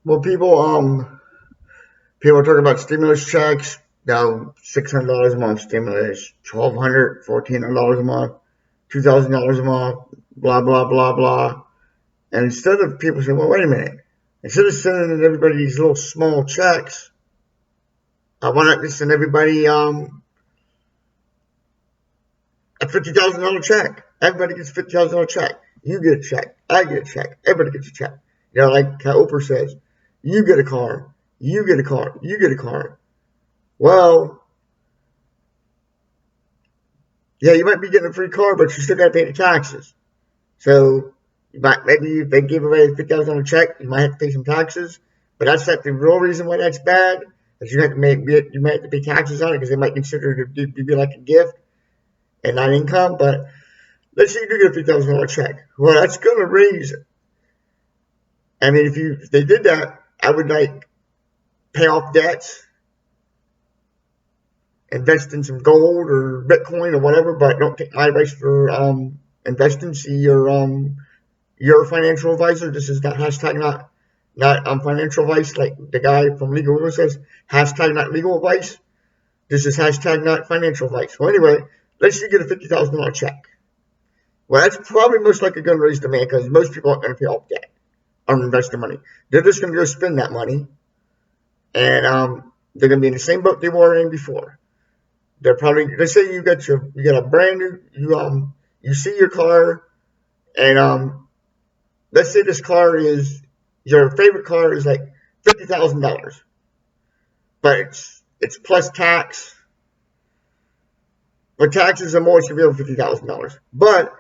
Well, people are talking about stimulus checks. Now, $600 a month stimulus, 1,200, $1,400 a month, $2,000 a month, blah blah blah blah. And instead of people saying, "Well, wait a minute," instead of sending everybody these little small checks, why not just send everybody a $50,000 check? Everybody gets a $50,000 check. You get a check. I get a check. Everybody gets a check. Like how Oprah says, you get a car. You get a car. You get a car. Well, yeah, you might be getting a free car, but you still got to pay the taxes. So maybe if they give away a $50,000 check, you might have to pay some taxes. But that's not the real reason why that's bad. Is you might have to pay taxes on it because they might consider it to be like a gift and not income. But let's say you do get a $50,000 check. Well, that's going to raise. I mean, if they did that, I would like pay off debts, invest in some gold or Bitcoin or whatever. But don't take my advice for investing. See your financial advisor. This is not hashtag not financial advice like the guy from Legal Rumor says. Hashtag not legal advice. This is hashtag not financial advice. Well, anyway, let's say you get a $50,000 check. Well, that's probably most likely going to raise demand because most people aren't going to pay off debt or invest their money. They're just going to go spend that money, and they're going to be in the same boat they were in before. They're probably, let's say you got a brand new you see your car, and let's say this car is your favorite car is like $50,000, but it's plus tax. But taxes are more severe than $50,000. But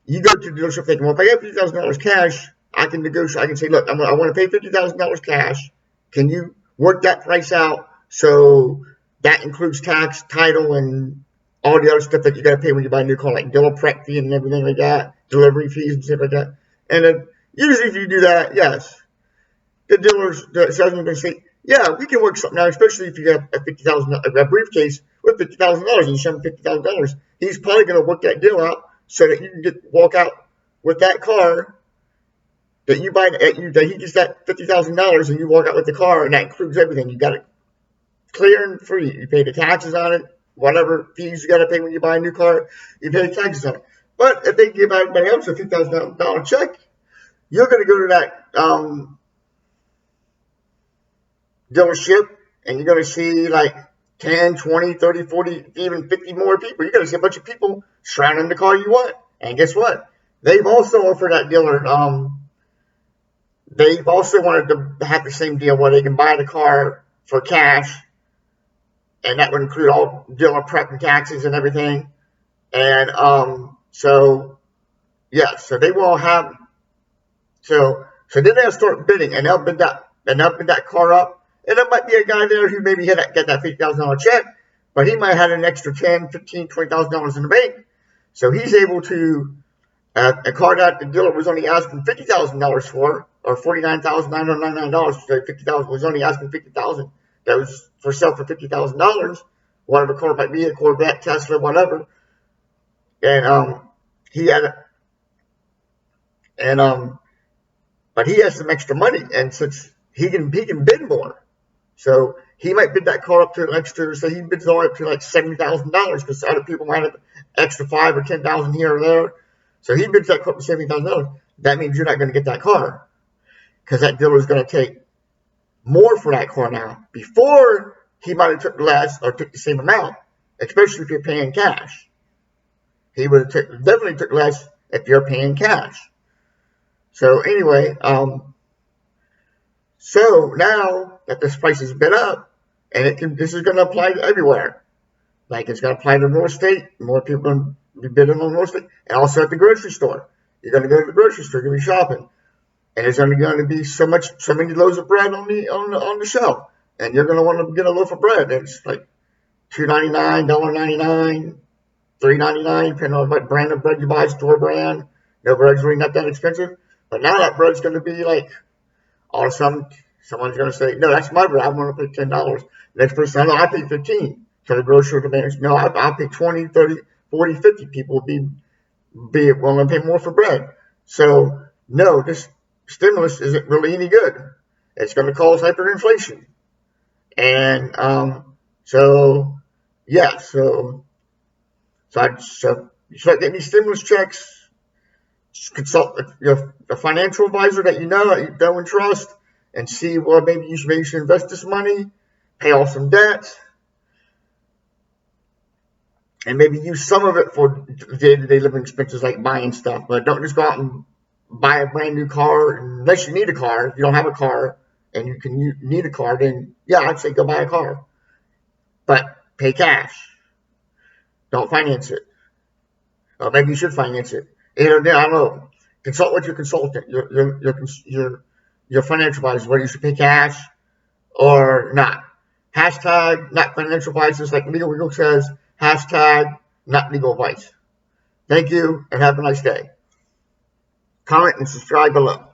you go to the dealership thinking, well, if I get $50,000 cash, I can negotiate. I can say, look, I want to pay $50,000 cash. Can you work that price out so that includes tax, title, and all the other stuff that you got to pay when you buy a new car, like dealer prep fee and everything like that, delivery fees and stuff like that. And then usually if you do that, yes, the salesman can say, yeah, we can work something out, especially if you have a a briefcase with $50,000 and you send him $50,000. He's probably going to work that deal out so that you can walk out with that car that you buy that he gets that $50,000 and you walk out with the car, and that includes everything. You got it clear and free. You pay the taxes on it, whatever fees you got to pay when you buy a new car, you pay the taxes on it. But if they give everybody else a $50,000 check, you're going to go to that dealership and you're going to see like 10, 20, 30, 40, even 50 more people. You're going to see a bunch of people surrounding the car you want. And guess what? They've also offered that dealer, they've also wanted to have the same deal where they can buy the car for cash, and that would include all dealer prep and taxes and everything. And so, yeah, so they will have, so then they'll start bidding, and they'll bid that car up. And there might be a guy there who maybe get that $50,000 check, but he might have an extra $10,000, $15,000, $20,000 in the bank. So he's able to, a car that the dealer was only asking $50,000 for, or $49,999, so $50,000 was only asking $50,000. That was for sale for $50,000. Whatever car might be, a Corvette, Tesla, whatever. And he had, and but he has some extra money, and since he can bid more. So he might bid that car up to an extra, so he bids all up to like $70,000 because other people might have extra $5,000 or $10,000 here or there. So he bids that car up to $70,000. That means you're not going to get that car because that dealer is going to take more for that car now. Before, he might have took less or took the same amount, especially if you're paying cash. He would have definitely took less if you're paying cash. So anyway, so now that this price has been up, and this is going to apply to everywhere. Like it's going to apply to real estate. More people are going to be bidding on real estate, and also at the grocery store. You're going to go to the grocery store, you're going to be shopping, and there's only going to be so many loaves of bread on the shelf, and you're going to want to get a loaf of bread. It's like $2.99, $1.99, $3.99, depending on what brand of bread you buy, store brand. No, bread's really not that expensive, but now that bread's going to be like, or someone's going to say, no, that's my bread. I want to pay $10. Next person, no, I pay $15. So the grocer demands, no, I'll pay 20, 30, 40, 50 people will be willing to pay more for bread. So no, this stimulus isn't really any good. It's going to cause hyperinflation. And so, yeah, so you start getting these stimulus checks, consult a financial advisor that you know and trust, and see, well, maybe you should invest this money, pay off some debt, and maybe use some of it for day-to-day living expenses like buying stuff. But don't just go out and buy a brand new car unless you need a car. If you don't have a car and you need a car, then yeah, I'd say go buy a car. But pay cash. Don't finance it. Or maybe you should finance it. I don't know. Consult with your consultant, your financial advisor, whether you should pay cash or not. Hashtag not financial advice, like Legal Eagle says. Hashtag not legal advice. Thank you and have a nice day. Comment and subscribe below.